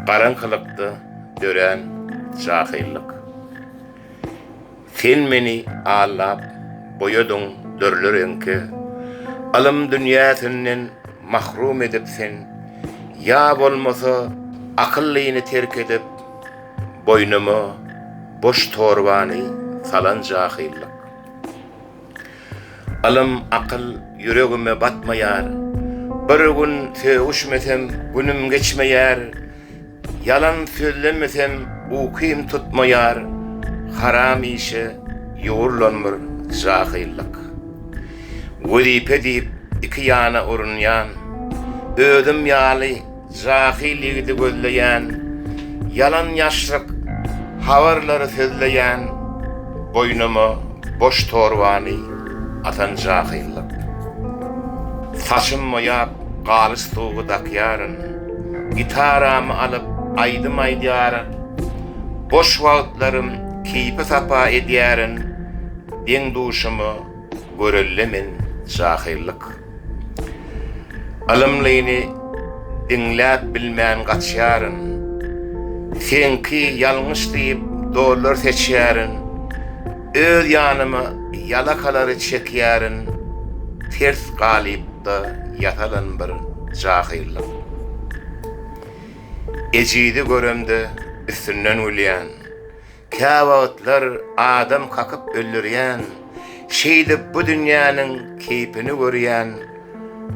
Garankılıkty dören jahillik. Sen meni ağlap boyadın dörlörenki, alım dünyasından mahrum edip sen, ya bolmasa akıllıyını terk edip, boynumu boş torbanı salan jahillik. Alım akıl yüreğime batmayar, bir gün sevuşmesem günüm geçmeyar, yalan söylemesem uqim tutmayar, haram işe yoğurlanmır jahillik. Velipe deyip iki yana urunyan, ödüm yali jahilliği gözleyen, yalan yaşlık havarları sözleyen, boynumu boş torvanı atan jahillik. Saçım moyap qalış soğuğu dakyarın, gitaramı alıp aydım aydiyarın, boş vaatlarım keypi sapa ediyarın, ben duşumu görüllemin jahillik. Alımlıyını dinlep bilmeyen kaçyarın, senki yalmış deyip doğrular seçyarın, öz yanımı yalakaları çekyarın, ters galip da yatalan bir jahillik. Ecidi görümde üstünden uliyan, kâvatlar adam kakıp öldüryen, şeydi bu dünyanın keyfini görüyen,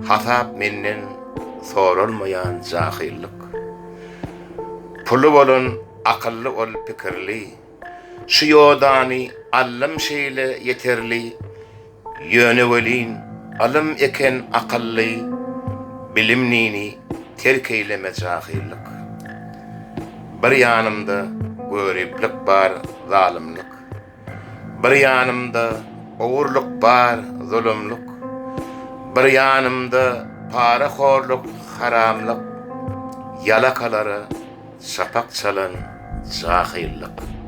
hasap mennen sorulmayan jahillik. Pulu bolun akıllı ol pikirli, şu yodani allım şeyle yeterli, yönü velin alım eken akıllı, bilimnini terk eyleme jahillik. Bir yanımda görüplik bar zalimlik, bir yanımda oğurluk bar zulümlük, bir yanımda paraxorluk haramlık, yalakaları şapak çalan jahillik.